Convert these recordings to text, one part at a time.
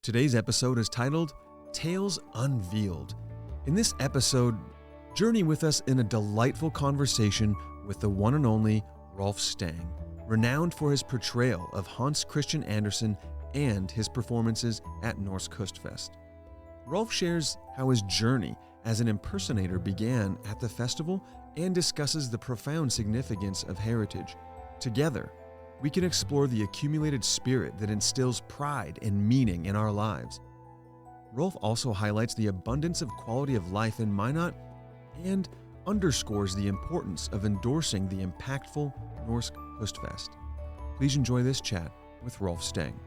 Today's episode is titled Tales Unveiled. In this episode, journey with us in a delightful conversation with the one and only Rolf Stang, renowned for his portrayal of Hans Christian Andersen and his performances at Norsk Hostfest. Rolf shares how his journey as an impersonator began at the festival and discusses the profound significance of heritage. Together, we can explore the accumulated spirit that instills pride and meaning in our lives. Rolf also highlights the abundance of quality of life in Minot and underscores the importance of endorsing the impactful Norsk Hostfest. Please enjoy this chat with Rolf Stang.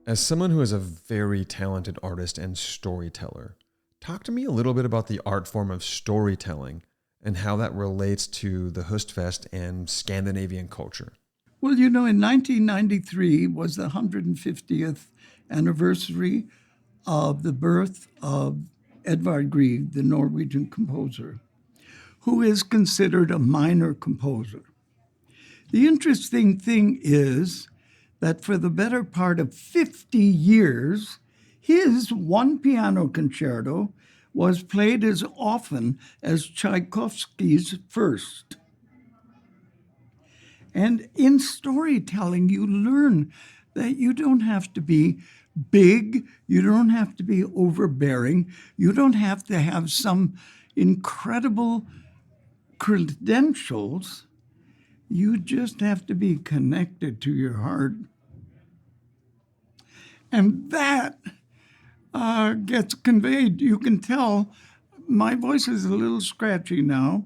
As someone who is a very talented artist and storyteller, talk to me a little bit about the art form of storytelling and how that relates to the Hostfest and Scandinavian culture. Well, in 1993 was the 150th anniversary of the birth of Edvard Grieg, the Norwegian composer, who is considered a minor composer. The interesting thing is that for the better part of 50 years, his one piano concerto was played as often as Tchaikovsky's first. And in storytelling, you learn that you don't have to be big, you don't have to be overbearing, you don't have to have some incredible credentials. You just have to be connected to your heart. And that gets conveyed. You can tell my voice is a little scratchy now.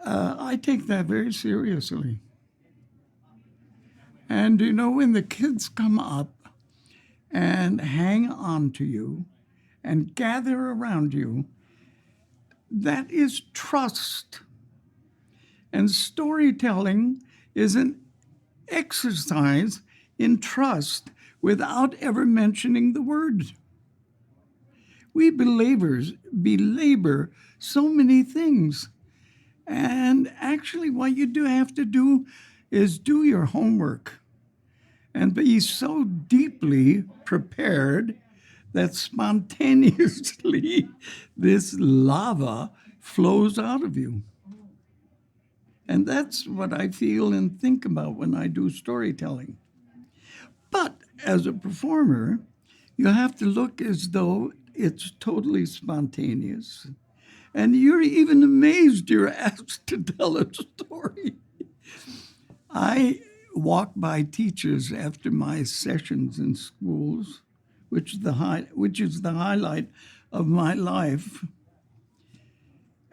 I take that very seriously. And when the kids come up and hang on to you and gather around you, that is trust. And storytelling is an exercise in trust without ever mentioning the word. We belabor so many things. And actually what you do have to do is do your homework and be so deeply prepared that spontaneously this lava flows out of you. And that's what I feel and think about when I do storytelling. But as a performer, you have to look as though it's totally spontaneous. And you're even amazed you're asked to tell a story. I walk by teachers after my sessions in schools, which is the highlight of my life.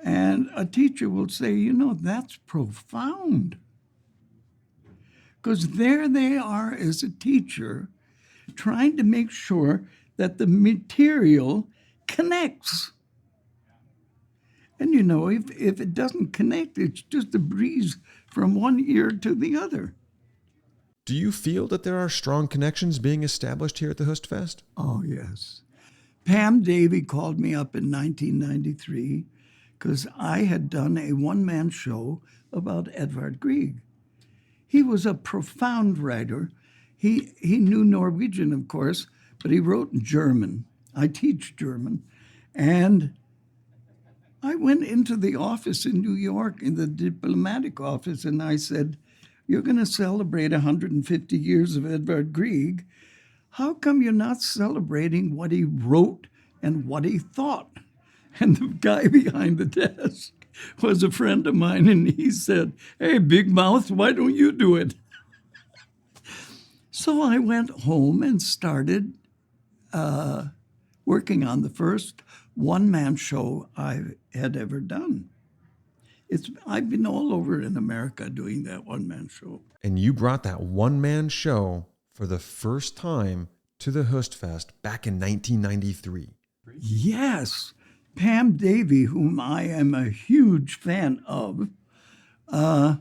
And a teacher will say, that's profound. Because there they are as a teacher trying to make sure that the material connects. And if it doesn't connect, it's just a breeze from one ear to the other. Do you feel that there are strong connections being established here at the Hostfest? Oh, yes. Pam Davey called me up in 1993 because I had done a one-man show about Edvard Grieg. He was a profound writer. He knew Norwegian, of course, but he wrote in German. I teach German. And I went into the office in New York, in the diplomatic office, and I said, you're going to celebrate 150 years of Edvard Grieg. How come you're not celebrating what he wrote and what he thought? And the guy behind the desk was a friend of mine, and he said, hey, big mouth, why don't you do it? So I went home and started working on the first one-man show I had ever done. I've been all over in America doing that one-man show. And you brought that one-man show for the first time to the Hostfest back in 1993. Yes. Pam Davey, whom I am a huge fan of, I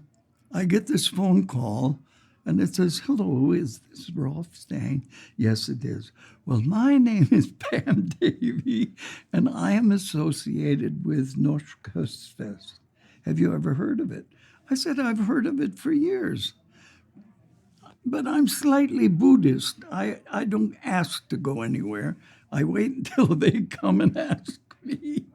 get this phone call, and it says, hello, is this Rolf Stang? Yes, it is. Well, my name is Pam Davey, and I am associated with Norsk Hostfest. Have you ever heard of it? I said, I've heard of it for years. But I'm slightly Buddhist. I don't ask to go anywhere. I wait until they come and ask me.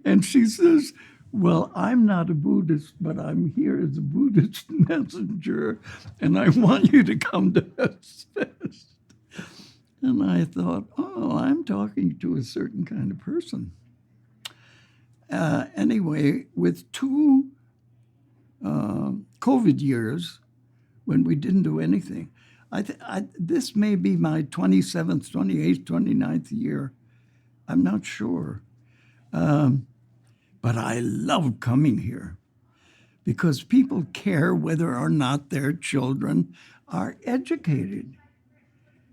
And she says, well, I'm not a Buddhist, but I'm here as a Buddhist messenger, and I want you to come to Hostfest. And I thought, oh, I'm talking to a certain kind of person. Anyway, with two COVID years, when we didn't do anything, this may be my 27th, 28th, 29th year. I'm not sure. But I love coming here because people care whether or not their children are educated.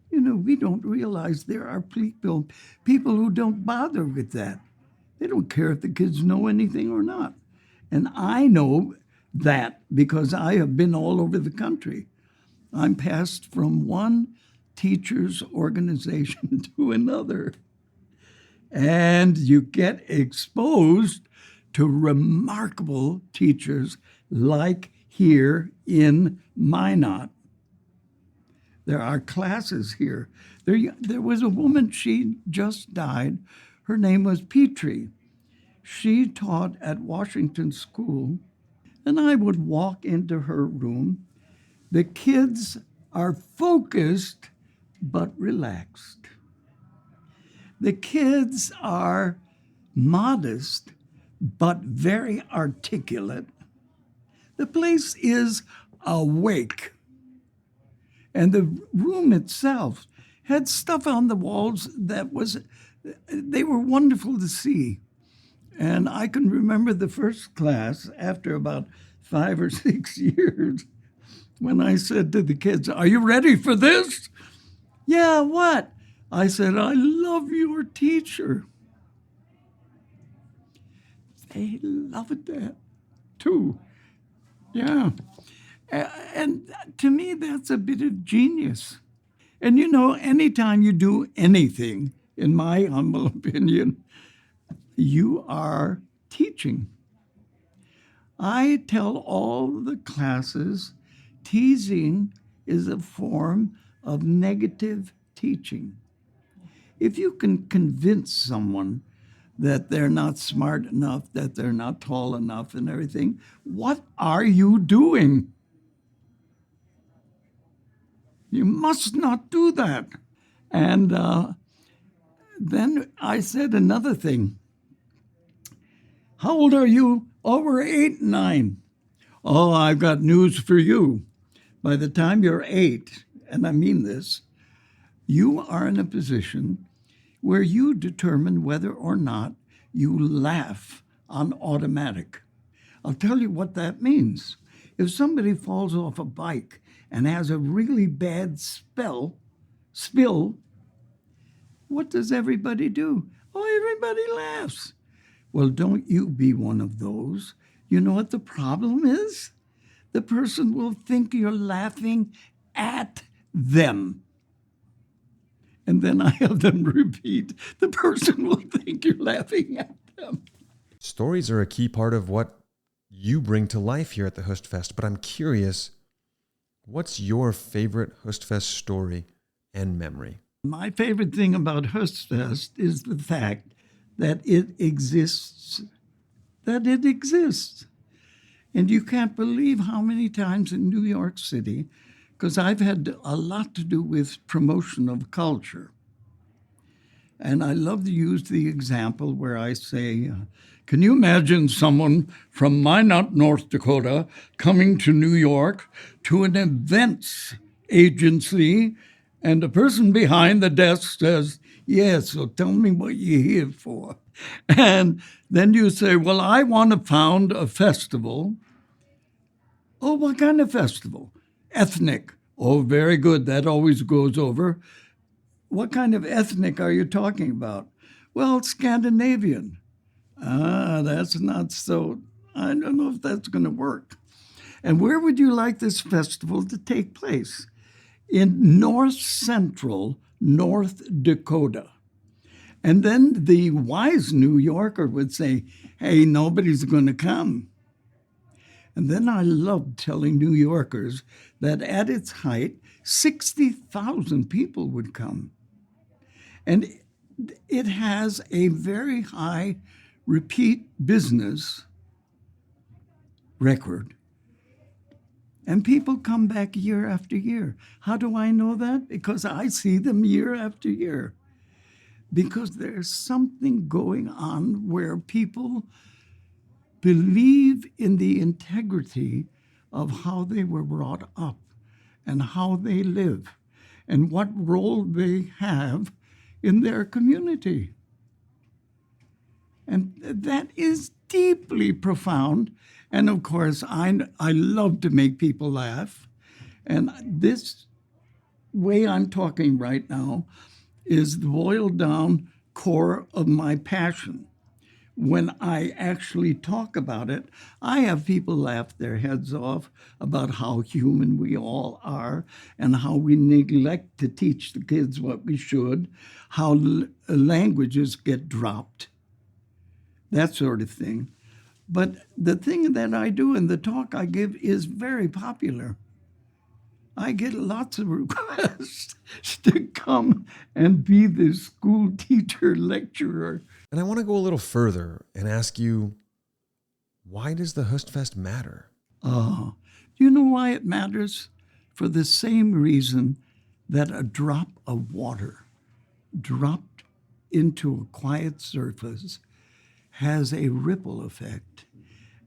You know, we don't realize there are people who don't bother with that. They don't care if the kids know anything or not. And I know that because I have been all over the country. I'm passed from one teacher's organization to another. And you get exposed to remarkable teachers like here in Minot. There are classes here. There was a woman, she just died. Her name was Petrie. She taught at Washington School, and I would walk into her room. The kids are focused but relaxed. The kids are modest but very articulate. The place is awake. And the room itself had stuff on the walls they were wonderful to see. And I can remember the first class after about 5 or 6 years when I said to the kids, are you ready for this? Yeah, what? I said, I love your teacher. They loved that too. Yeah. And to me, that's a bit of genius. And you know, anytime you do anything, in my humble opinion, you are teaching. I tell all the classes, teasing is a form of negative teaching. If you can convince someone that they're not smart enough, that they're not tall enough and everything, what are you doing? You must not do that. And then I said another thing. How old are you? Oh, we're 8, 9. Oh, I've got news for you. By the time you're 8, and I mean this, you are in a position where you determine whether or not you laugh on automatic. I'll tell you what that means. If somebody falls off a bike and has a really bad spill, what does everybody do? Oh, everybody laughs. Well, don't you be one of those. You know what the problem is? The person will think you're laughing at them. And then I have them repeat, the person will think you're laughing at them. Stories are a key part of what you bring to life here at the Hostfest, but I'm curious, what's your favorite Hostfest story and memory? My favorite thing about Hostfest is the fact that it exists. And you can't believe how many times in New York City, because I've had a lot to do with promotion of culture. And I love to use the example where I say, can you imagine someone from Minot, North Dakota, coming to New York to an events agency, and the person behind the desk says, yes, so tell me what you're here for. And then you say, well, I want to found a festival. Oh, what kind of festival? Ethnic. Oh, very good. That always goes over. What kind of ethnic are you talking about? Well, Scandinavian. That's not so, I don't know if that's going to work. And where would you like this festival to take place? In north central North Dakota. And then the wise New Yorker would say, hey, nobody's going to come. And then I loved telling New Yorkers that at its height, 60,000 people would come. And it has a very high repeat business record. And people come back year after year. How do I know that? Because I see them year after year. Because there's something going on where people believe in the integrity of how they were brought up and how they live and what role they have in their community. And that is deeply profound. And of course, I love to make people laugh. And this way I'm talking right now is the boiled down core of my passion. When I actually talk about it, I have people laugh their heads off about how human we all are and how we neglect to teach the kids what we should, how languages get dropped, that sort of thing. But the thing that I do and the talk I give is very popular. I get lots of requests to come and be the school teacher lecturer. And I want to go a little further and ask you, why does the Hostfest matter? Do you know why it matters? For the same reason that a drop of water dropped into a quiet surface has a ripple effect.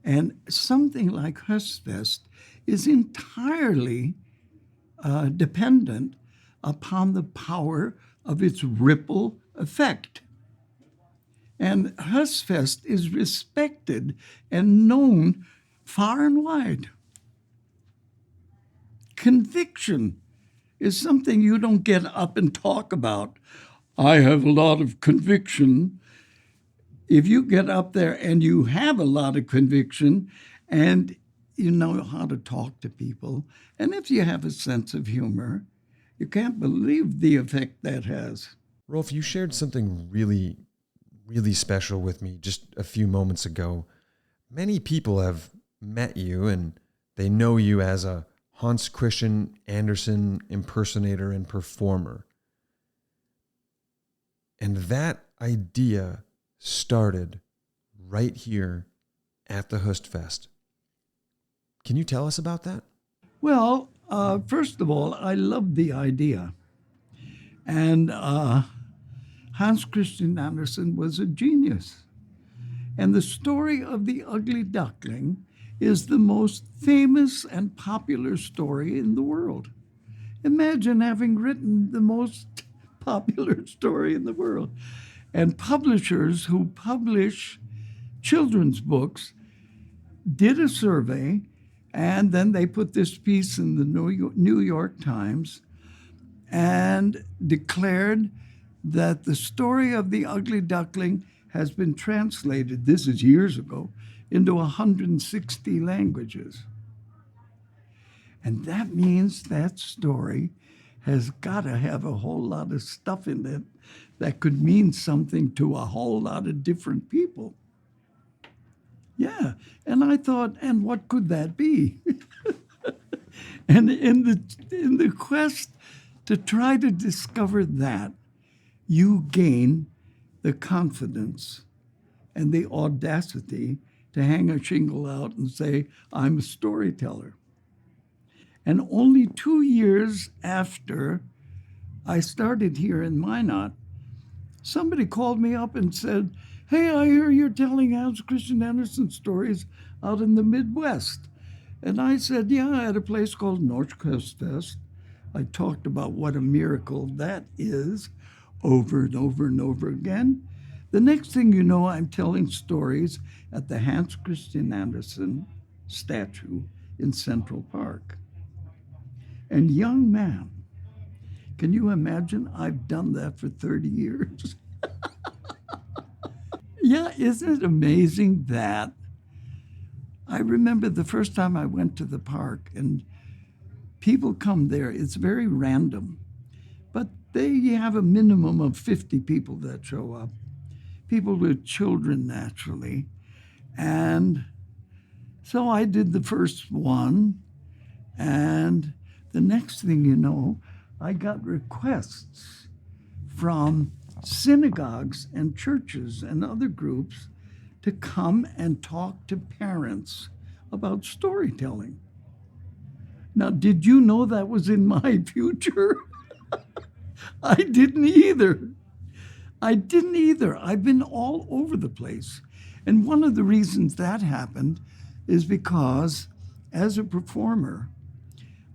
And something like Hostfest is entirely dependent upon the power of its ripple effect. And Hostfest is respected and known far and wide. Conviction is something you don't get up and talk about. I have a lot of conviction. If you get up there and you have a lot of conviction and you know how to talk to people, and if you have a sense of humor, you can't believe the effect that has. Rolf, you shared something really special with me just a few moments ago. Many people have met you and they know you as a Hans Christian Andersen impersonator and performer. And that idea started right here at the Hostfest. Can you tell us about that? Well, first of all, I loved the idea. And Hans Christian Andersen was a genius. And the story of the ugly duckling is the most famous and popular story in the world. Imagine having written the most popular story in the world. And publishers who publish children's books did a survey, and then they put this piece in the New York Times and declared that the story of the ugly duckling has been translated, this is years ago, into 160 languages. And that means that story has got to have a whole lot of stuff in it that could mean something to a whole lot of different people. Yeah, and I thought, and what could that be? And in the quest to try to discover that, you gain the confidence and the audacity to hang a shingle out and say, I'm a storyteller. And only 2 years after I started here in Minot, somebody called me up and said, hey, I hear you're telling Hans Christian Andersen stories out in the Midwest. And I said, yeah, at a place called Norsk Hostfest. I talked about what a miracle that is over and over and over again. The next thing you know, I'm telling stories at the Hans Christian Andersen statue in Central Park. And young man, can you imagine? I've done that for 30 years. Yeah, isn't it amazing that? I remember the first time I went to the park and people come there, it's very random, but they have a minimum of 50 people that show up, people with children naturally. And so I did the first one, and The next thing you know, I got requests from synagogues and churches and other groups to come and talk to parents about storytelling. Now, did you know that was in my future? I didn't either. I've been all over the place. And one of the reasons that happened is because as a performer,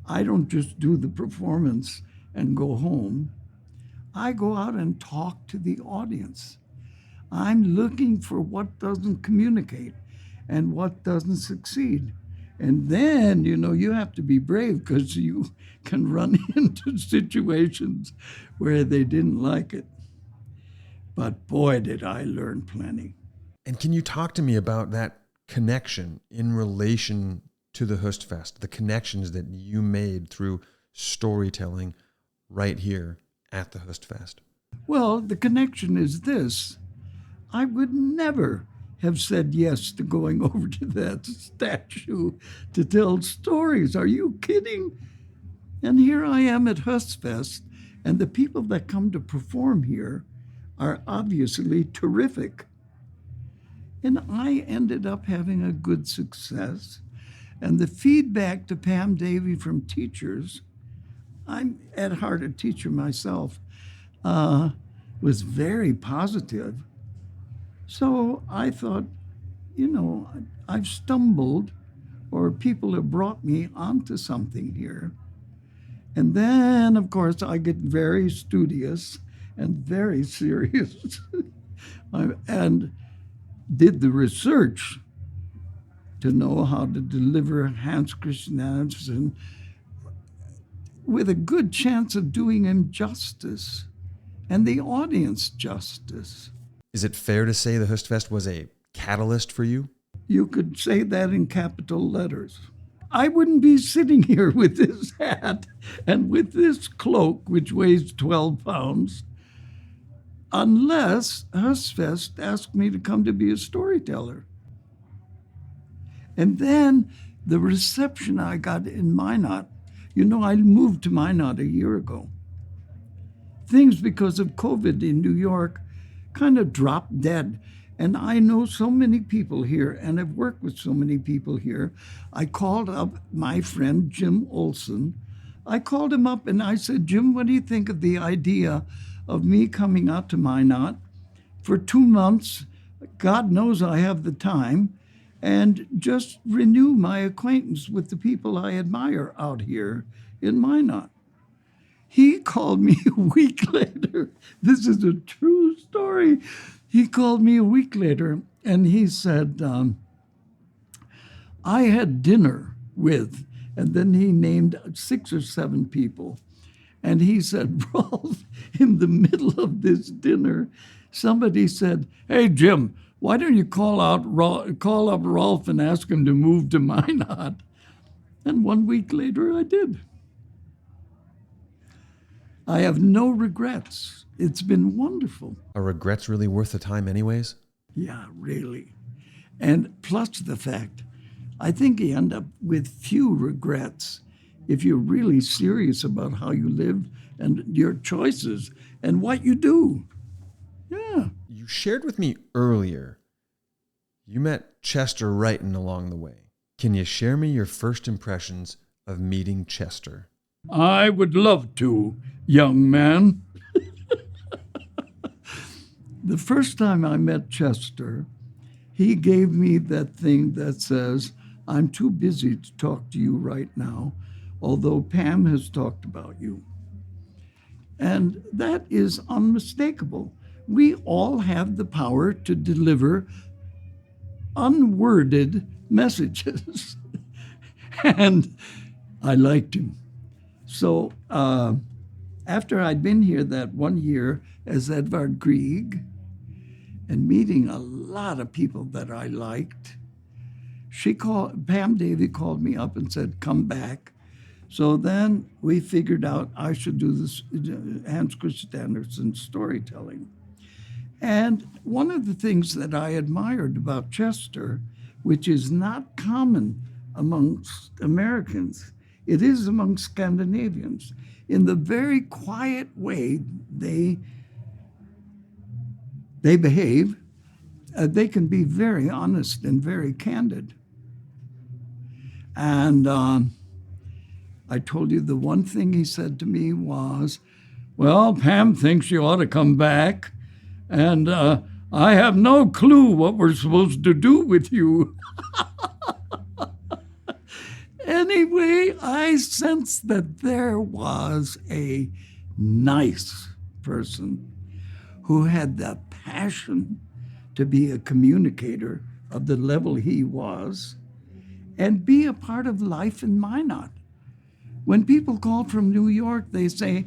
I don't just do the performance and go home. I go out and talk to the audience. I'm looking for what doesn't communicate and what doesn't succeed. And then, you have to be brave because you can run into situations where they didn't like it. But boy, did I learn plenty. And can you talk to me about that connection in relation to the Hostfest, the connections that you made through storytelling right here at the Hostfest? Well, the connection is this. I would never have said yes to going over to that statue to tell stories. Are you kidding? And here I am at Hostfest, and the people that come to perform here are obviously terrific. And I ended up having a good success. And the feedback to Pam Davey from teachers, I'm at heart a teacher myself, was very positive. So I thought, I've stumbled, or people have brought me onto something here. And then, of course, I get very studious and very serious and did the research to know how to deliver Hans Christian Andersen with a good chance of doing him justice and the audience justice. Is it fair to say the Hostfest was a catalyst for you? You could say that in capital letters. I wouldn't be sitting here with this hat and with this cloak, which weighs 12 pounds, unless Hostfest asked me to come to be a storyteller. And then the reception I got in Minot, I moved to Minot a year ago. Things, because of COVID in New York, kind of dropped dead. And I know so many people here and have worked with so many people here. I called up my friend, Jim Olson. I called him up and I said, Jim, what do you think of the idea of me coming out to Minot for 2 months? God knows I have the time, and just renew my acquaintance with the people I admire out here in Minot. He called me a week later. This is a true story. He called me a week later and he said, I had dinner with, and then he named 6 or 7 people. And he said, Rolf, in the middle of this dinner, somebody said, hey, Jim, why don't you call up Rolf and ask him to move to Minot? And 1 week later, I did. I have no regrets. It's been wonderful. Are regrets really worth the time anyways? Yeah, really. And plus the fact, I think you end up with few regrets if you're really serious about how you live and your choices and what you do. Yeah. You shared with me earlier, you met Chester Wrighton along the way. Can you share me your first impressions of meeting Chester? I would love to, young man. The first time I met Chester, he gave me that thing that says, I'm too busy to talk to you right now, although Pam has talked about you. And that is unmistakable. We all have the power to deliver unworded messages. And I liked him. So after I'd been here that 1 year as Edvard Grieg and meeting a lot of people that I liked, Pam Davey called me up and said, come back. So then we figured out I should do this Hans Christian Andersen storytelling. And one of the things that I admired about Chester, which is not common amongst Americans, It is among Scandinavians. In the very quiet way they behave, they can be very honest and very candid. And I told you the one thing he said to me was, well, Pam thinks you ought to come back, and I have no clue what we're supposed to do with you. Anyway, I sensed that there was a nice person who had the passion to be a communicator of the level he was and be a part of life in Minot. When people call from New York, they say,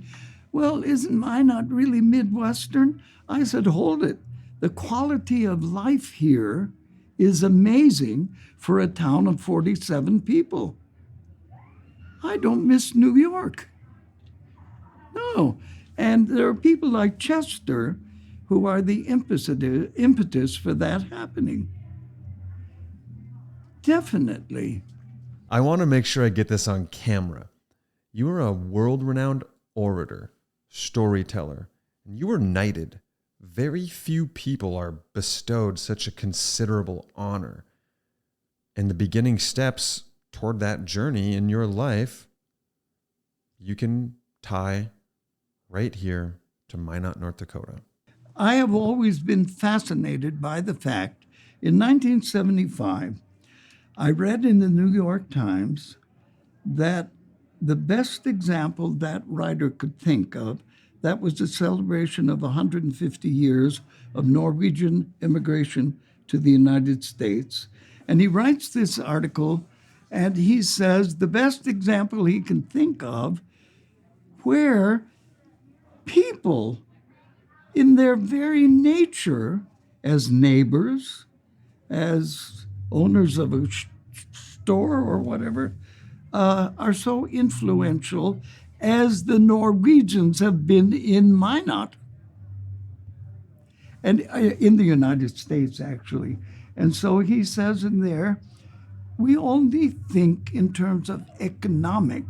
well, isn't Minot really Midwestern? I said, hold it. The quality of life here is amazing for a town of 47 people. I don't miss New York. No. And there are people like Chester who are the impetus for that happening. Definitely. I want to make sure I get this on camera. You are a world-renowned orator, storyteller, and you were knighted. Very few people are bestowed such a considerable honor. And the beginning steps toward that journey in your life, you can tie right here to Minot, North Dakota. I have always been fascinated by the fact, in 1975, I read in the New York Times that the best example that writer could think of, that was the celebration of 150 years of Norwegian immigration to the United States. And he writes this article, and he says the best example he can think of where people, in their very nature, as neighbors, as owners of a store or whatever, are so influential as the Norwegians have been in Minot. And in the United States, actually. And so he says in there, we only think in terms of economic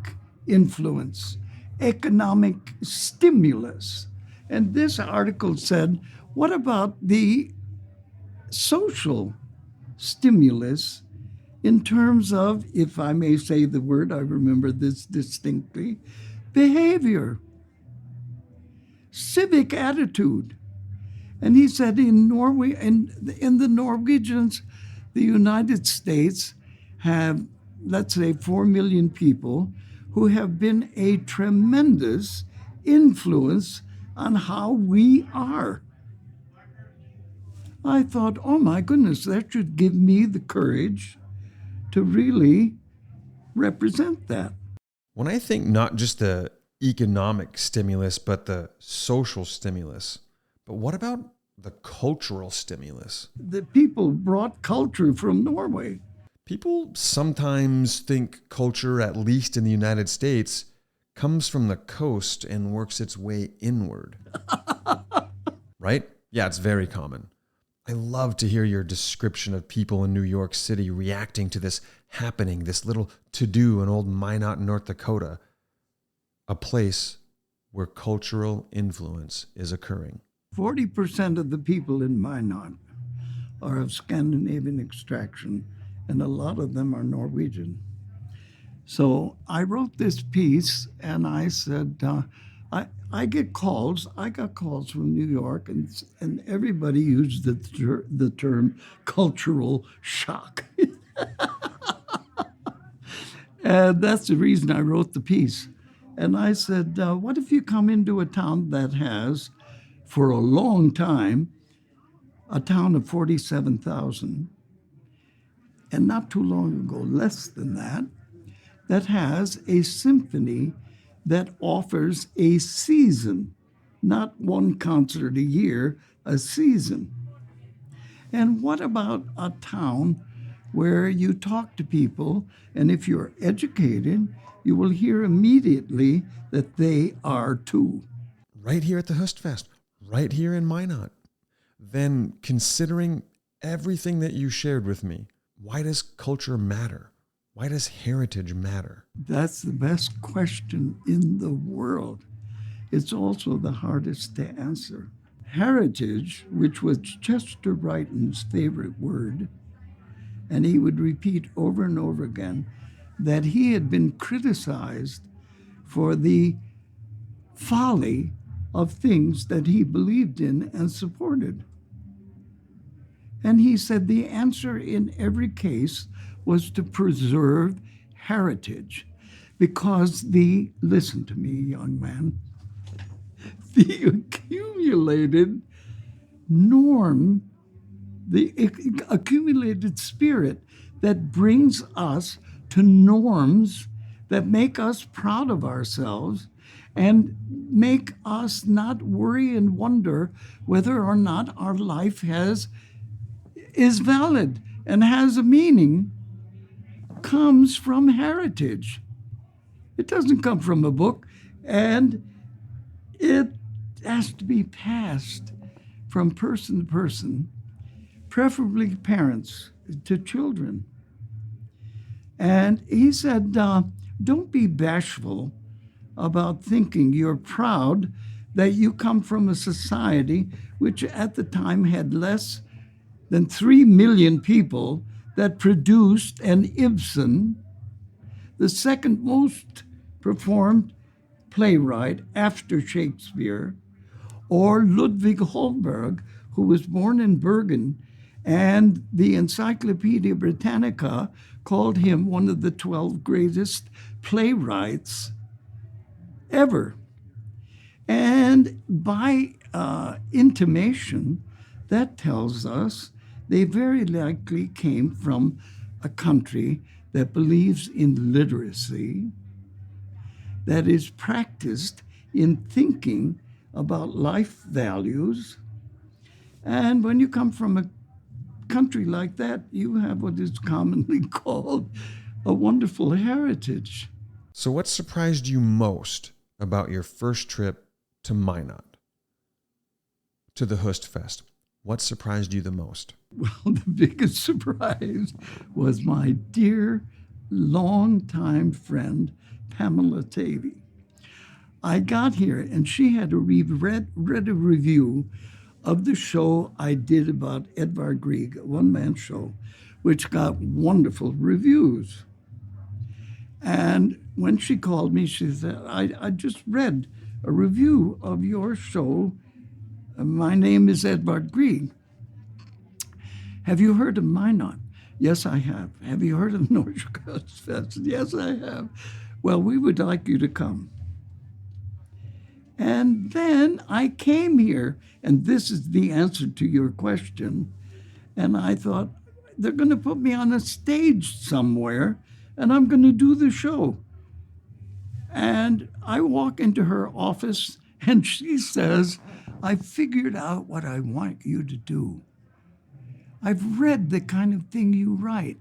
influence, economic stimulus. And this article said, what about the social stimulus in terms of, if I may say the word, I remember this distinctly, behavior, civic attitude. And he said in Norway, and in the Norwegians, the United States have, let's say, 4 million people who have been a tremendous influence on how we are. I thought, oh my goodness, that should give me the courage to really represent that. When I think not just the economic stimulus, but the social stimulus, but what about the cultural stimulus? The people brought culture from Norway. People sometimes think culture, at least in the United States, comes from the coast and works its way inward. Right? Yeah, it's very common. I love to hear your description of people in New York City reacting to this happening, this little to-do in old Minot, North Dakota, a place where cultural influence is occurring. 40% of the people in Minot are of Scandinavian extraction, and a lot of them are Norwegian. So I wrote this piece, and I said, I get calls. I got calls from New York, and everybody used the term cultural shock. And that's the reason I wrote the piece. And I said, what if you come into a town that has, for a long time, a town of 47,000, and not too long ago, less than that, that has a symphony that offers a season, not one concert a year, a season. And what about a town where you talk to people, and if you're educated, you will hear immediately that they are too. Right here at the Hostfest, right here in Minot. Then, considering everything that you shared with me, why does culture matter? Why does heritage matter? That's the best question in the world. It's also the hardest to answer. Heritage, which was Chester Brighton's favorite word, and he would repeat over and over again that he had been criticized for the folly of things that he believed in and supported. And he said the answer in every case was to preserve heritage, because listen to me, young man, the accumulated norm, the accumulated spirit that brings us to norms that make us proud of ourselves and make us not worry and wonder whether or not our life is valid and has a meaning, comes from heritage. It doesn't come from a book, and it has to be passed from person to person, preferably parents to children. And he said, don't be bashful about thinking you're proud that you come from a society which at the time had less than 3 million people that produced an Ibsen, the second most performed playwright after Shakespeare, or Ludwig Holberg, who was born in Bergen, and the Encyclopedia Britannica called him one of the 12 greatest playwrights ever. And by intimation, that tells us they very likely came from a country that believes in literacy, that is practiced in thinking about life values. And when you come from a country like that, you have what is commonly called a wonderful heritage. So what surprised you most about your first trip to Minot, to the Hostfest? What surprised you the most? Well, the biggest surprise was my dear, longtime friend, Pamela Tavey. I got here, and she had read a review of the show I did about Edvard Grieg, a one-man show, which got wonderful reviews. And when she called me, she said, I just read a review of your show. My name is Edvard Grieg. Have you heard of Minot? Yes, I have. Have you heard of Norsk Hostfest? Yes, I have. Well, we would like you to come. And then I came here, and this is the answer to your question. And I thought, they're going to put me on a stage somewhere, and I'm going to do the show. And I walk into her office, and she says, I figured out what I want you to do. I've read the kind of thing you write.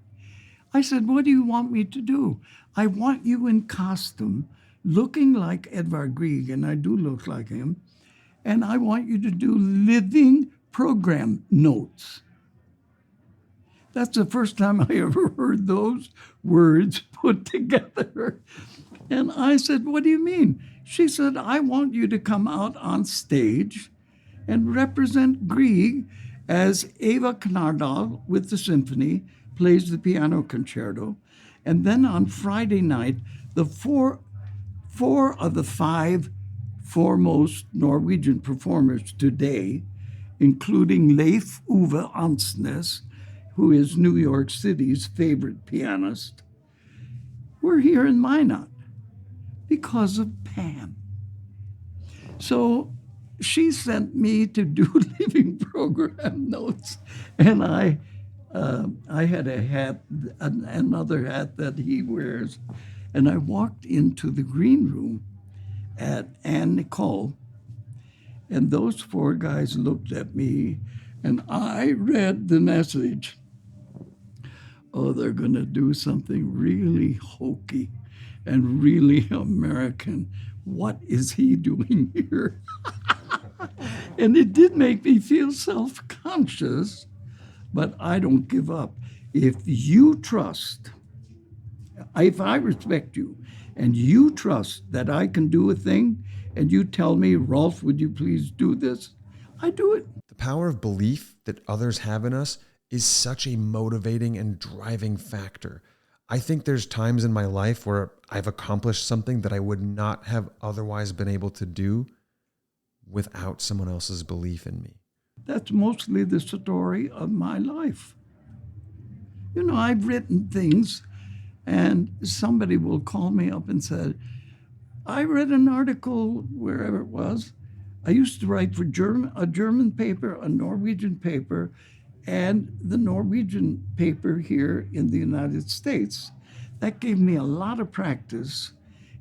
I said, what do you want me to do? I want you in costume, looking like Edvard Grieg, and I do look like him, and I want you to do living program notes. That's the first time I ever heard those words put together. And I said, what do you mean? She said, I want you to come out on stage and represent Grieg as Eva Knardal with the symphony plays the piano concerto. And then on Friday night, the four of the 5 foremost Norwegian performers today, including Leif Ove Ansnes, who is New York City's favorite pianist, were here in Minot because of Pam. So she sent me to do living program notes, and I had a hat, another hat that he wears, and I walked into the green room at Anne Nicole, and those 4 guys looked at me, and I read the message. Oh, they're going to do something really hokey and really American. What is he doing here? And it did make me feel self-conscious, but I don't give up. If you trust If I respect you and you trust that I can do a thing and you tell me, Rolf, would you please do this? I do it. The power of belief that others have in us is such a motivating and driving factor. I think there's times in my life where I've accomplished something that I would not have otherwise been able to do without someone else's belief in me. That's mostly the story of my life. You know, I've written things and somebody will call me up and say, I read an article wherever it was. I used to write for a German paper, a Norwegian paper, and the Norwegian paper here in the United States. That gave me a lot of practice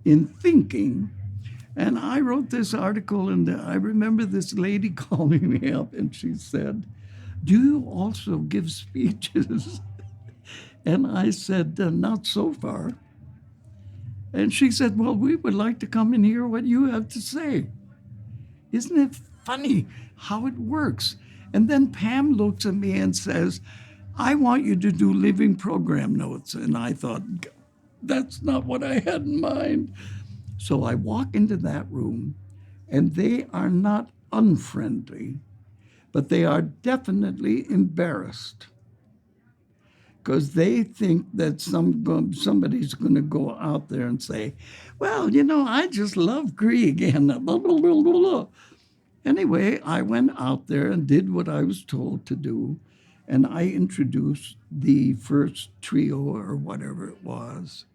in thinking. And I wrote this article, and I remember this lady calling me up, and she said, do you also give speeches? And I said, not so far. And she said, well, we would like to come and hear what you have to say. Isn't it funny how it works? And then Pam looks at me and says, I want you to do living program notes. And I thought, that's not what I had in mind. So I walk into that room, and they are not unfriendly, but they are definitely embarrassed because they think that somebody's going to go out there and say, well, you know, I just love Grieg and blah, blah, blah, blah, blah. Anyway, I went out there and did what I was told to do, and I introduced the first trio or whatever it was.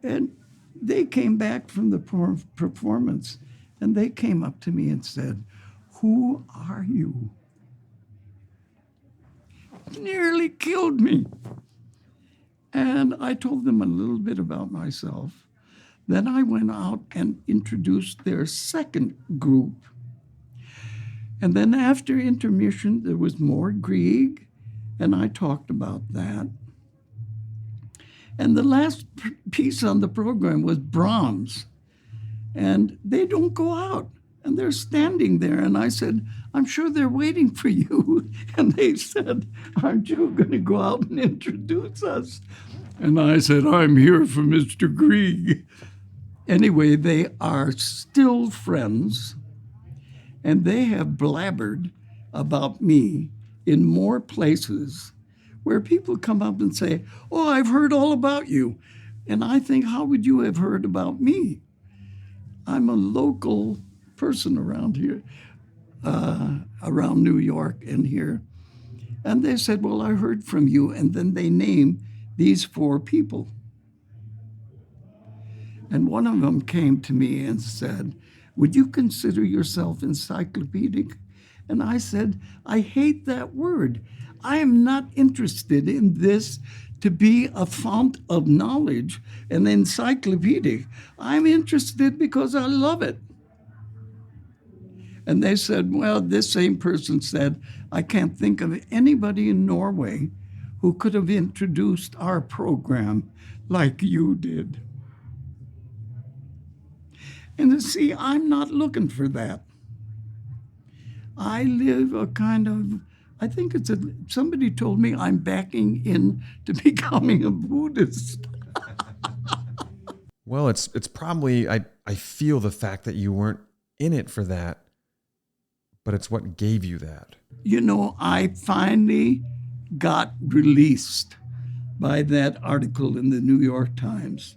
And they came back from the performance, and they came up to me and said, who are you? Nearly killed me. And I told them a little bit about myself. Then I went out and introduced their second group. And then after intermission, there was more Grieg, and I talked about that. And the last piece on the program was Brahms. And they don't go out. And they're standing there. And I said, I'm sure they're waiting for you. And they said, aren't you going to go out and introduce us? And I said, I'm here for Mr. Grieg. Anyway, they are still friends. And they have blabbered about me in more places where people come up and say, oh, I've heard all about you. And I think, how would you have heard about me? I'm a local person around here, around New York and here. And they said, well, I heard from you. And then they named these four people. And one of them came to me and said, would you consider yourself encyclopedic? And I said, I hate that word. I am not interested in this to be a font of knowledge, an encyclopedic. I'm interested because I love it. And they said, well, this same person said, I can't think of anybody in Norway who could have introduced our program like you did. And you see, I'm not looking for that. I live a kind of, I think somebody told me I'm backing into becoming a Buddhist. Well, it's probably, I feel the fact that you weren't in it for that, but it's what gave you that. You know, I finally got released by that article in the New York Times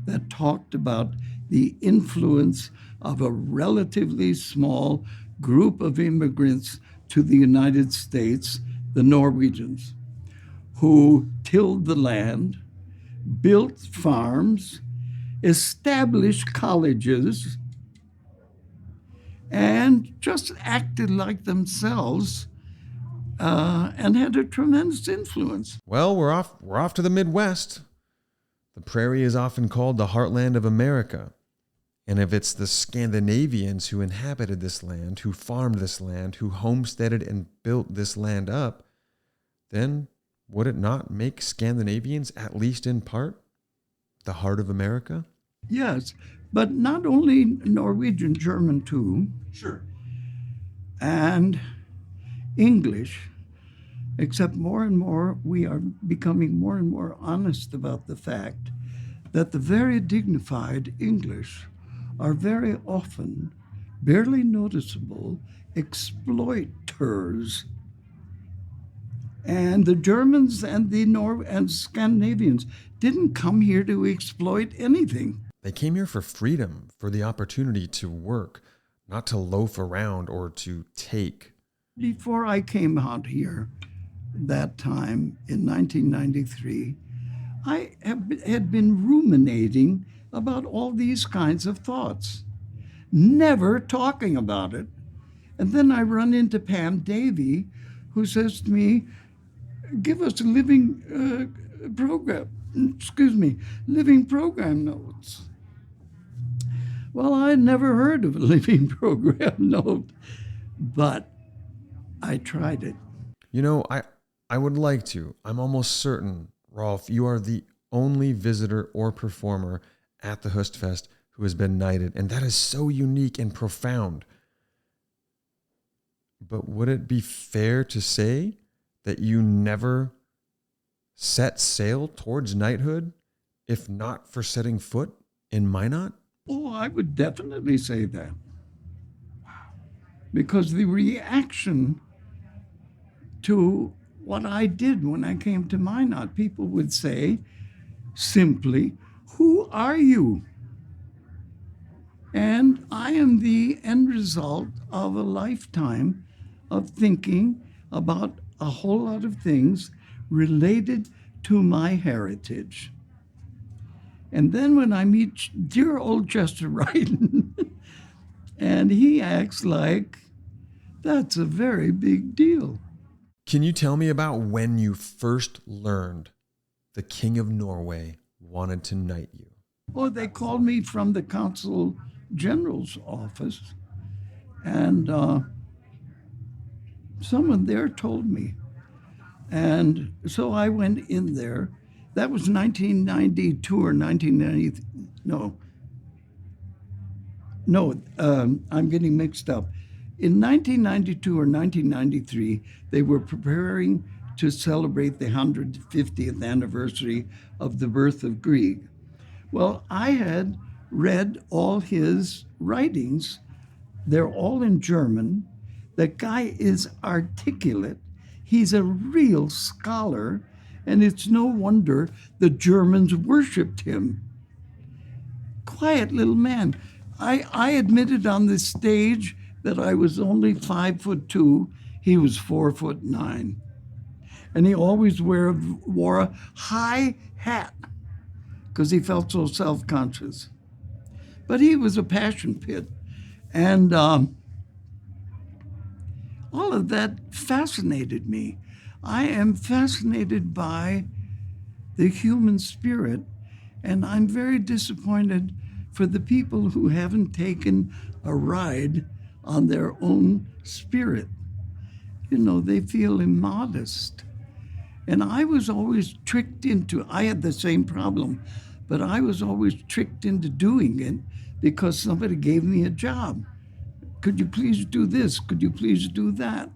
that talked about the influence of a relatively small group of immigrants to the United States, the Norwegians, who tilled the land, built farms, established colleges, and just acted like themselves and had a tremendous influence. Well, we're off to the Midwest. The prairie is often called the heartland of America. And if it's the Scandinavians who inhabited this land, who farmed this land, who homesteaded and built this land up, then would it not make Scandinavians, at least in part, the heart of America? Yes, but not only Norwegian, German too. Sure. And English. except more and more we are becoming more and more honest about the fact that the very dignified English are very often barely noticeable exploiters. And the Germans and the and Scandinavians didn't come here to exploit anything. They came here for freedom, for the opportunity to work, not to loaf around or to take. Before I came out here that time in 1993, I had been ruminating about all these kinds of thoughts, never talking about it. And then I run into Pam Davey, who says to me, give us living program notes. Well, I had never heard of a living program note, but I tried it. You know, I would like to. I'm almost certain, Rolf, you are the only visitor or performer at the Hostfest who has been knighted, and that is so unique and profound. But would it be fair to say that you never set sail towards knighthood, if not for setting foot in Minot? Oh, I would definitely say that. Because the reaction to what I did when I came to Minot, people would say simply, who are you? And I am the end result of a lifetime of thinking about a whole lot of things related to my heritage. And then when I meet dear old Chester Ryden, and he acts like that's a very big deal. Can you tell me about when you first learned the King of Norway wanted to knight you? Oh, they called me from the Consul General's office, and someone there told me. And so I went in there. That was 1992 or 1990. I'm getting mixed up. In 1992 or 1993, they were preparing to celebrate the 150th anniversary of the birth of Grieg. Well, I had read all his writings. They're all in German. The guy is articulate. He's a real scholar, and it's no wonder the Germans worshipped him. Quiet little man. I admitted on the stage that I was only 5'2". He was 4'9". And he always wore a high hat because he felt so self-conscious. But he was a passion pit. And all of that fascinated me. I am fascinated by the human spirit, and I'm very disappointed for the people who haven't taken a ride on their own spirit. You know, they feel immodest. And I was always tricked into, I had the same problem, but I was always tricked into doing it because somebody gave me a job. Could you please do this? Could you please do that?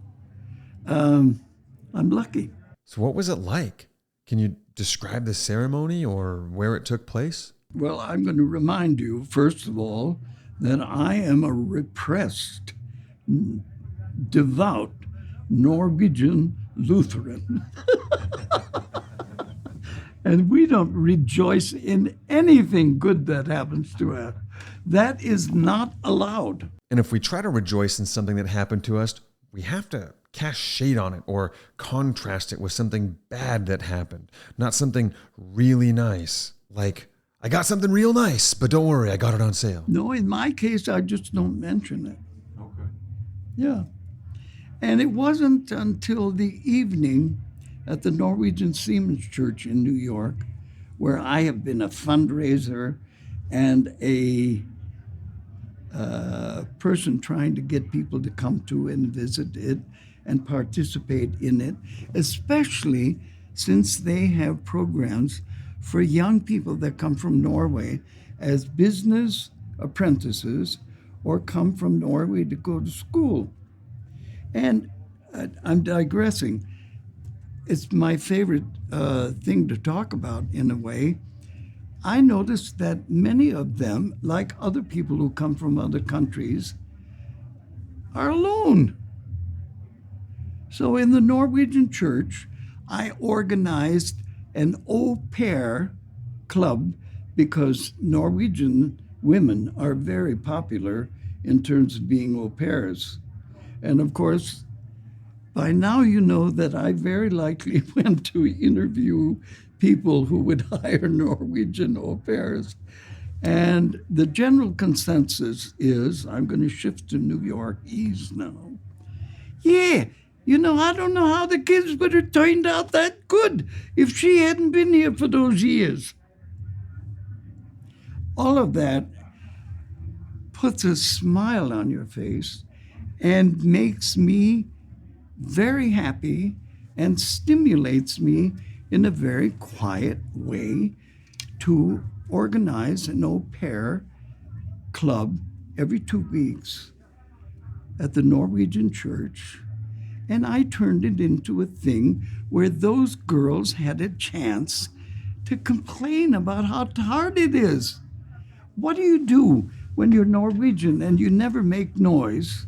I'm lucky. So what was it like? Can you describe the ceremony or where it took place? Well, I'm going to remind you, first of all, that I am a repressed, devout Norwegian Lutheran. And we don't rejoice in anything good that happens to us. That is not allowed. And if we try to rejoice in something that happened to us, we have to cast shade on it or contrast it with something bad that happened, not something really nice. Like, I got something real nice, but don't worry, I got it on sale. No, in my case, I just don't mention it. Okay. Yeah. And it wasn't until the evening at the Norwegian Seamen's Church in New York, where I have been a fundraiser and a person trying to get people to come to and visit it and participate in it, especially since they have programs for young people that come from Norway as business apprentices or come from Norway to go to school. And I'm digressing. it's my favorite thing to talk about in a way. I noticed that many of them, like other people who come from other countries, are alone. So in the Norwegian church, I organized an au pair club because Norwegian women are very popular in terms of being au pairs. And of course, by now you know that I very likely went to interview people who would hire Norwegian au pairs. And the general consensus is, I'm going to shift to New Yorkese now. Yeah, I don't know how the kids would have turned out that good if she hadn't been here for those years. All of that puts a smile on your face and makes me very happy and stimulates me in a very quiet way to organize an au pair club every 2 weeks at the Norwegian church. And I turned it into a thing where those girls had a chance to complain about how hard it is. What do you do when you're Norwegian and you never make noise?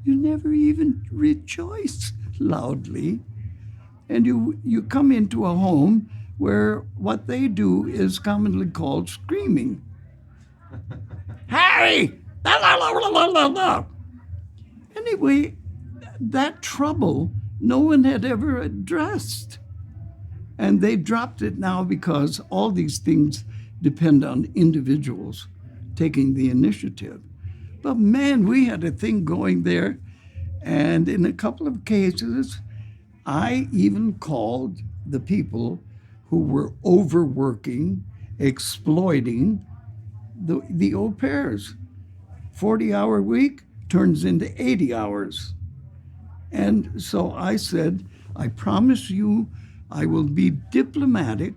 You never even rejoice loudly. And you come into a home where what they do is commonly called screaming. Harry! Anyway, that trouble no one had ever addressed. And they dropped it now because all these things depend on individuals taking the initiative. But man, we had a thing going there. And in a couple of cases, I even called the people who were overworking, exploiting the au pairs. 40-hour week turns into 80 hours. And so I said, I promise you I will be diplomatic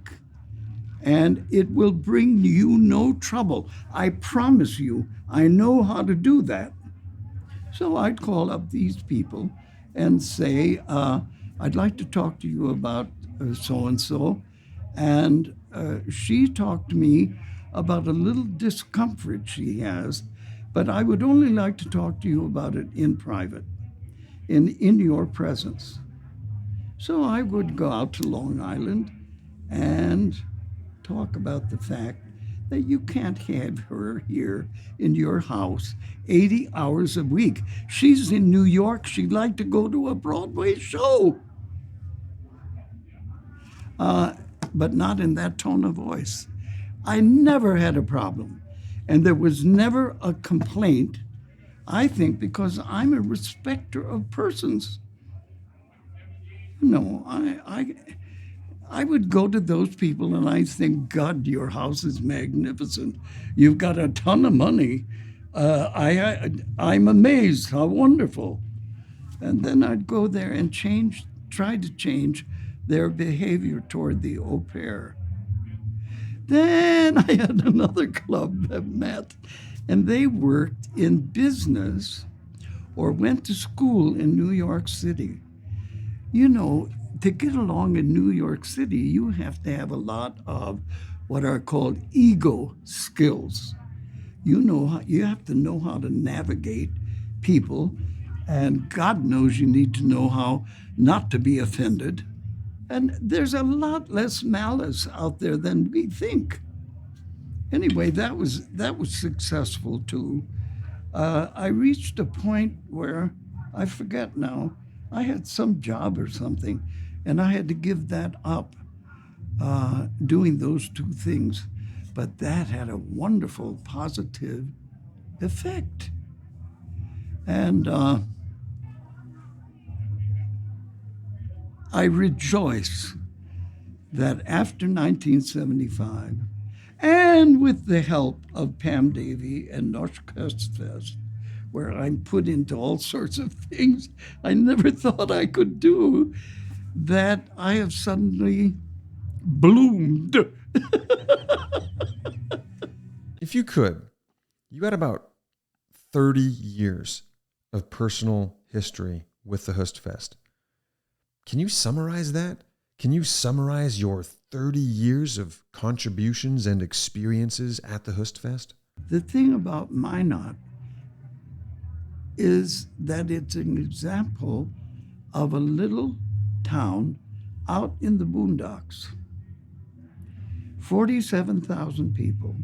and it will bring you no trouble. I promise you, I know how to do that. So I'd call up these people and say, I'd like to talk to you about so-and-so. And she talked to me about a little discomfort she has, but I would only like to talk to you about it in private, in your presence. So I would go out to Long Island and talk about the fact that you can't have her here in your house 80 hours a week. She's in New York. She'd like to go to a Broadway show. But not in that tone of voice. I never had a problem. And there was never a complaint, I think, because I'm a respecter of persons. No, I would go to those people and I think, God, your house is magnificent. You've got a ton of money. I'm amazed. How wonderful. And then I'd go there and try to change their behavior toward the au pair. Then I had another club that met, and they worked in business or went to school in New York City. To get along in New York City, you have to have a lot of what are called ego skills. You have to know how to navigate people, and God knows you need to know how not to be offended. And there's a lot less malice out there than we think. Anyway, that was successful too. I reached a point where, I forget now, I had some job or something, and I had to give that up, doing those two things. But that had a wonderful positive effect. And I rejoice that after 1975, and with the help of Pam Davy and Norsk Hostfest, where I'm put into all sorts of things I never thought I could do, that I have suddenly bloomed. If you could, you had about 30 years of personal history with the Hostfest. Can you summarize that? Can you summarize your 30 years of contributions and experiences at the Hostfest? The thing about Minot is that it's an example of a little town out in the boondocks. 47,000 people.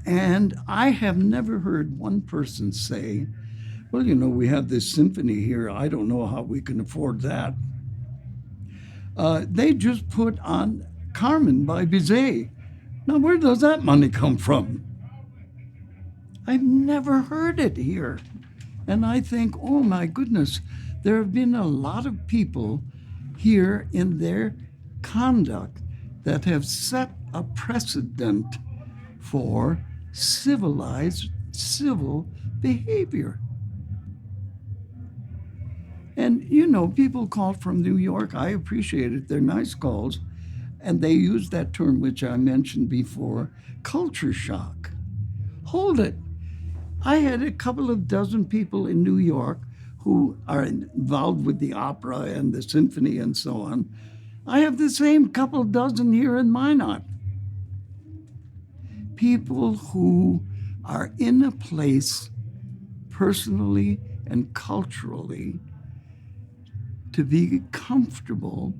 And I have never heard one person say, well, you know, we have this symphony here. I don't know how we can afford that. They just put on Carmen by Bizet. Now, where does that money come from? I've never heard it here. And I think, oh my goodness, there have been a lot of people here in their conduct that have set a precedent for civilized, civil behavior. And, you know, people call from New York. I appreciate it. They're nice calls. And they use that term, which I mentioned before, culture shock. Hold it. I had a couple of dozen people in New York who are involved with the opera and the symphony and so on. I have the same couple dozen here in Minot. People who are in a place personally and culturally to be comfortable,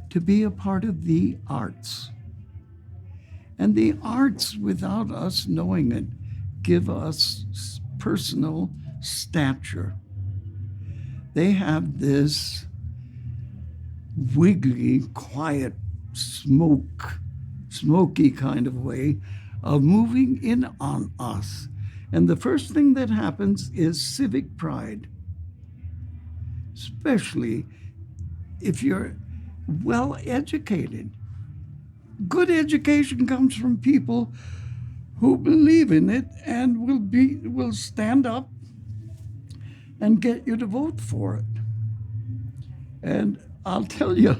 to be a part of the arts. And the arts, without us knowing it, give us personal stature. They have this wiggly, quiet, smoky kind of way of moving in on us. And the first thing that happens is civic pride, especially if you're well educated. Good education comes from people who believe in it and will stand up and get you to vote for it. And I'll tell you,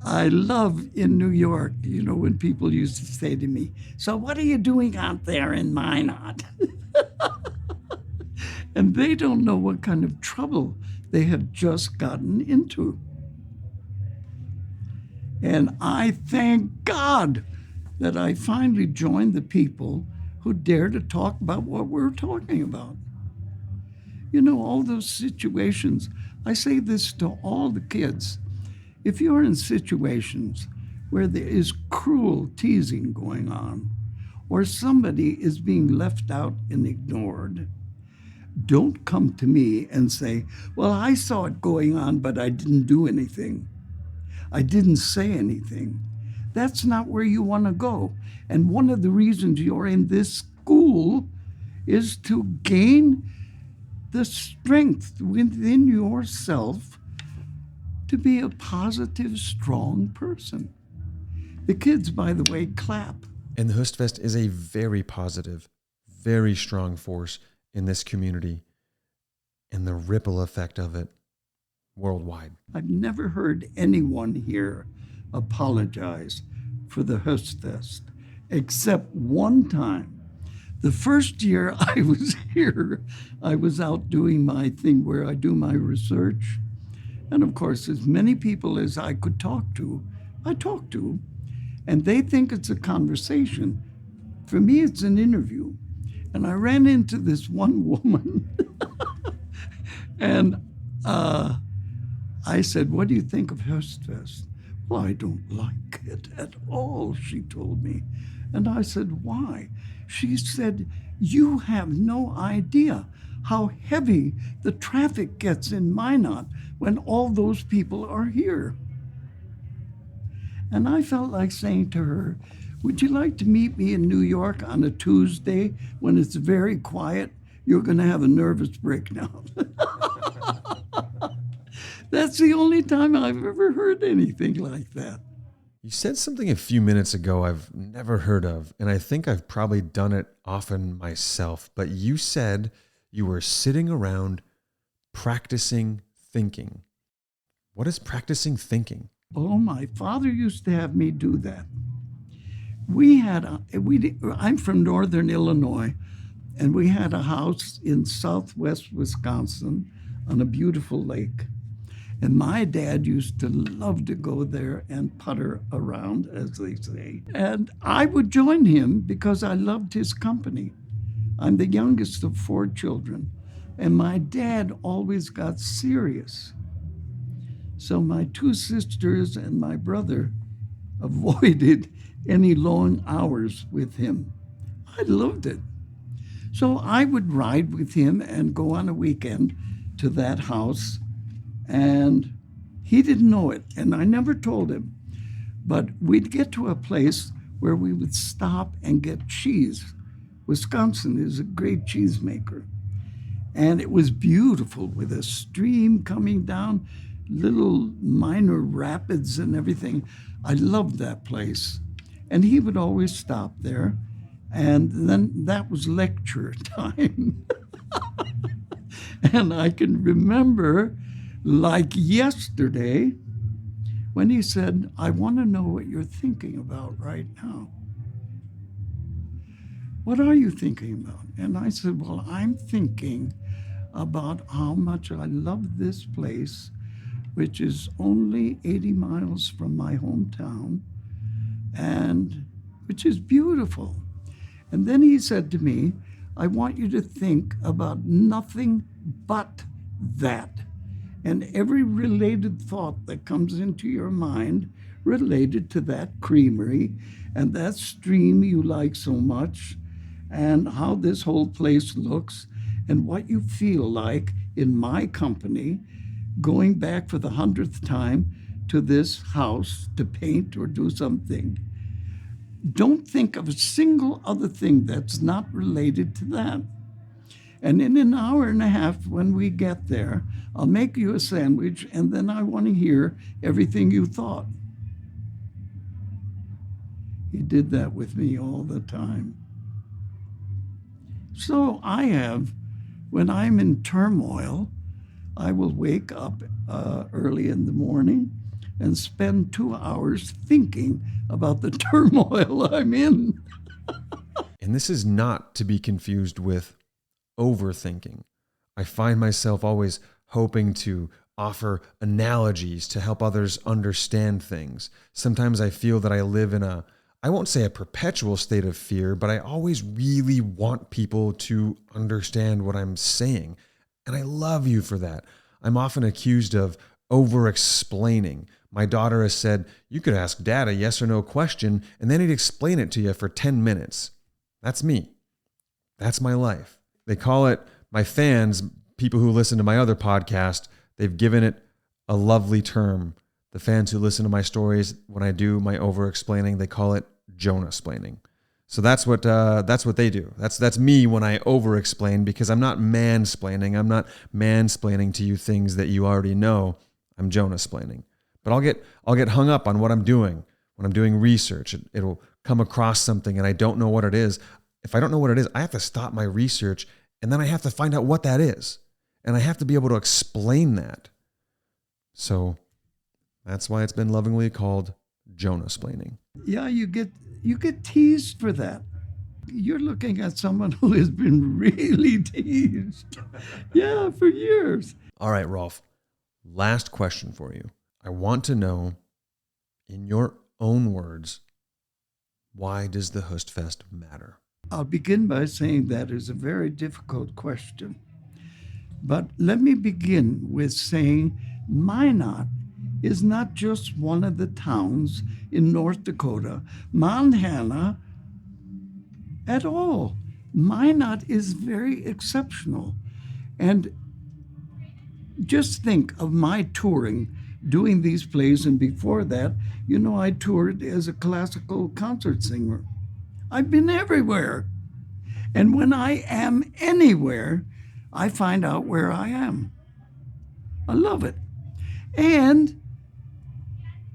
I love in New York, you know, when people used to say to me, so what are you doing out there in Minot? And they don't know what kind of trouble they have just gotten into. And I thank God that I finally joined the people who dare to talk about what we're talking about. You know, all those situations, I say this to all the kids. If you're in situations where there is cruel teasing going on, or somebody is being left out and ignored, don't come to me and say, well, I saw it going on, but I didn't do anything. I didn't say anything. That's not where you want to go. And one of the reasons you're in this school is to gain the strength within yourself to be a positive, strong person. The kids, by the way, clap. And the Hostfest is a very positive, very strong force in this community and the ripple effect of it worldwide. I've never heard anyone here apologize for the Hostfest, except one time. The first year I was here, I was out doing my thing where I do my research. And of course, as many people as I could talk to, I talk to. And they think it's a conversation. For me, it's an interview. And I ran into this one woman. And I said, what do you think of Hostfest? Well, I don't like it at all, she told me. And I said, why? She said, you have no idea how heavy the traffic gets in Minot when all those people are here. And I felt like saying to her, would you like to meet me in New York on a Tuesday when it's very quiet? You're going to have a nervous breakdown. That's the only time I've ever heard anything like that. You said something a few minutes ago I've never heard of, and I think I've probably done it often myself, but you said you were sitting around practicing thinking. What is practicing thinking? Oh, my father used to have me do that. I'm from northern Illinois, and we had a house in southwest Wisconsin on a beautiful lake. And my dad used to love to go there and putter around, as they say. And I would join him because I loved his company. I'm the youngest of 4 children, and my dad always got serious. So my 2 sisters and my brother avoided any long hours with him. I loved it. So I would ride with him and go on a weekend to that house, and he didn't know it, and I never told him. But we'd get to a place where we would stop and get cheese. Wisconsin is a great cheese maker. And it was beautiful with a stream coming down, little minor rapids and everything. I loved that place. And he would always stop there. And then that was lecture time. And I can remember, like yesterday, when he said, I want to know what you're thinking about right now. What are you thinking about? And I said, well, I'm thinking about how much I love this place, which is only 80 miles from my hometown, and which is beautiful. And then he said to me, I want you to think about nothing but that. And every related thought that comes into your mind related to that creamery and that stream you like so much, and how this whole place looks, and what you feel like in my company, going back for the 100th time to this house to paint or do something. Don't think of a single other thing that's not related to that. And in an hour and a half when we get there, I'll make you a sandwich, and then I want to hear everything you thought. He did that with me all the time. So I have, when I'm in turmoil, I will wake up early in the morning and spend 2 hours thinking about the turmoil I'm in. And this is not to be confused with overthinking. I find myself always hoping to offer analogies to help others understand things. Sometimes I feel that I live in I won't say a perpetual state of fear, but I always really want people to understand what I'm saying. And I love you for that. I'm often accused of over-explaining. My daughter has said, you could ask Dad a yes or no question, and then he'd explain it to you for 10 minutes. That's me. That's my life. They call it, my fans, people who listen to my other podcast, they've given it a lovely term. The fans who listen to my stories, when I do my over-explaining, they call it Jonah-splaining. So that's what they do. That's me when I over-explain, because I'm not mansplaining. I'm not mansplaining to you things that you already know. I'm Jonah-splaining. But I'll get hung up on what I'm doing when I'm doing research. It'll come across something and I don't know what it is. If I don't know what it is, I have to stop my research, and then I have to find out what that is, and I have to be able to explain that. So that's why it's been lovingly called Jonah-splaining. Yeah, you get teased for that. You're looking at someone who has been really teased. Yeah, for years. All right, Rolf. Last question for you. I want to know, in your own words, why does the Hostfest matter? I'll begin by saying that is a very difficult question. But let me begin with saying Minot is not just one of the towns in North Dakota, Montana at all. Minot is very exceptional. And just think of my touring, doing these plays, and before that, I toured as a classical concert singer. I've been everywhere. And when I am anywhere, I find out where I am. I love it. And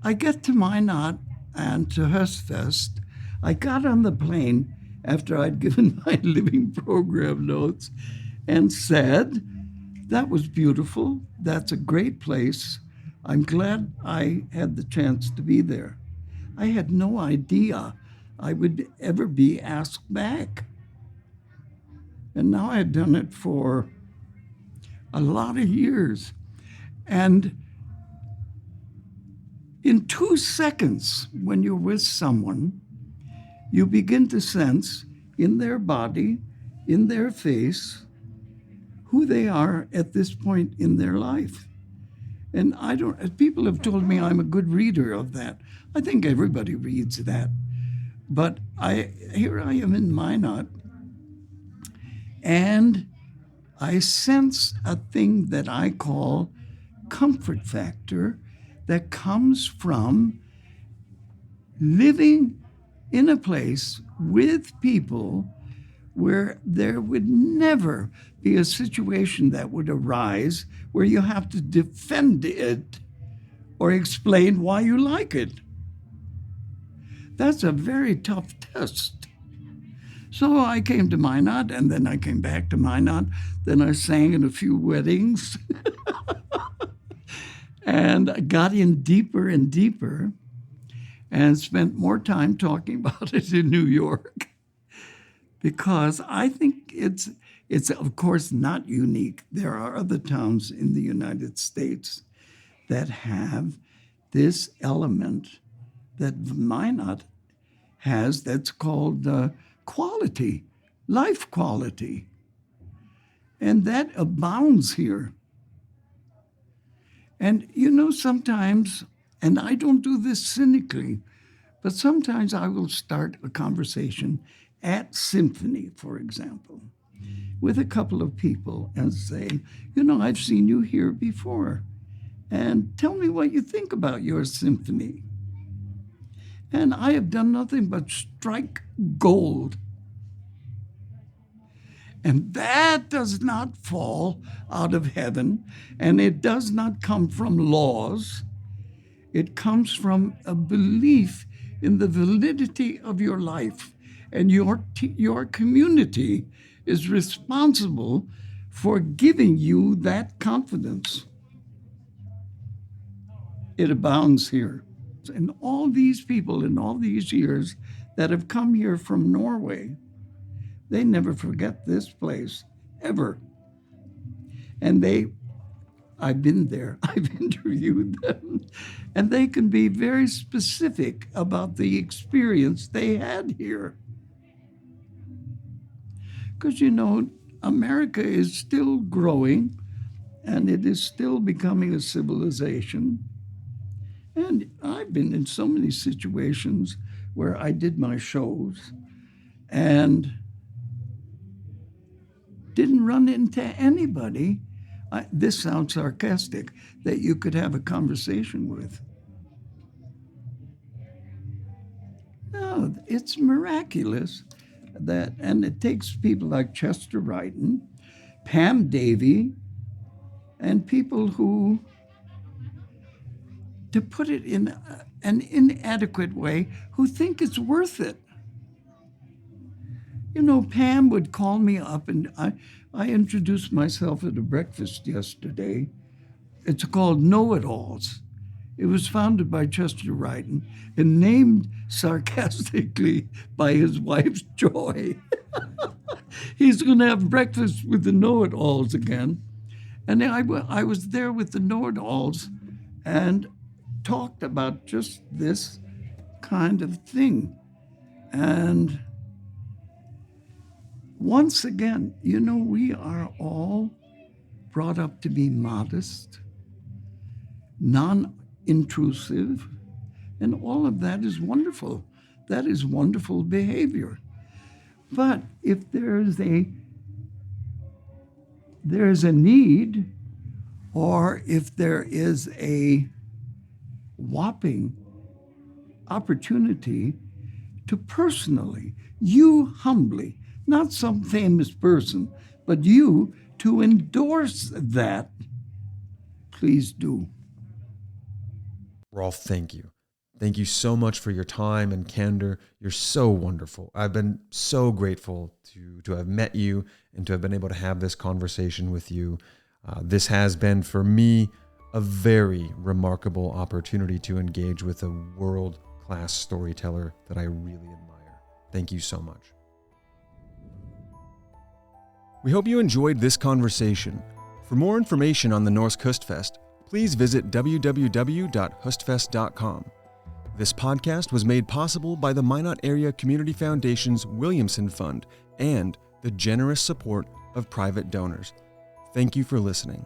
I get to Minot and to Hostfest. I got on the plane after I'd given my living program notes and said, that was beautiful. That's a great place. I'm glad I had the chance to be there. I had no idea I would ever be asked back. And now I've done it for a lot of years. And In 2 seconds, when you're with someone, you begin to sense in their body, in their face, who they are at this point in their life. And people have told me I'm a good reader of that. I think everybody reads that. But here I am in Minot, and I sense a thing that I call comfort factor that comes from living in a place with people where there would never be a situation that would arise where you have to defend it or explain why you like it. That's a very tough test. So I came to Minot, and then I came back to Minot. Then I sang in a few weddings and I got in deeper and deeper and spent more time talking about it in New York, because I think it's of course not unique. There are other towns in the United States that have this element that Minot has that's called quality, life quality. And that abounds here. And sometimes, and I don't do this cynically, but sometimes I will start a conversation at symphony, for example, with a couple of people and say, I've seen you here before, and tell me what you think about your symphony. And I have done nothing but strike gold. And that does not fall out of heaven, and it does not come from laws. It comes from a belief in the validity of your life, and your community is responsible for giving you that confidence. It abounds here. And all these people in all these years that have come here from Norway, they never forget this place, ever. And I've been there, I've interviewed them, and they can be very specific about the experience they had here. Because, America is still growing, and it is still becoming a civilization. And I've been in so many situations where I did my shows and didn't run into anybody, this sounds sarcastic, that you could have a conversation with. No, it's miraculous and it takes people like Chester Wrighton, Pam Davey, and people who, to put it in an inadequate way, who think it's worth it. Pam would call me up, and I introduced myself at a breakfast yesterday. It's called Know-It-Alls. It was founded by Chester Wrighton and named sarcastically by his wife, Joy. He's going to have breakfast with the Know-It-Alls again. And I was there with the Know-It-Alls and talked about just this kind of thing. And once again, we are all brought up to be modest, non-intrusive, and all of that is wonderful. That is wonderful behavior. But if there's a need, or if there is a whopping opportunity to personally, you humbly, not some famous person, but you to endorse that, please do. Rolf, thank you. Thank you so much for your time and candor. You're so wonderful. I've been so grateful to have met you and to have been able to have this conversation with you. This has been, for me, a very remarkable opportunity to engage with a world-class storyteller that I really admire. Thank you so much. We hope you enjoyed this conversation. For more information on the Norsk Hostfest, please visit www.hostfest.com. This podcast was made possible by the Minot Area Community Foundation's Williamson Fund and the generous support of private donors. Thank you for listening.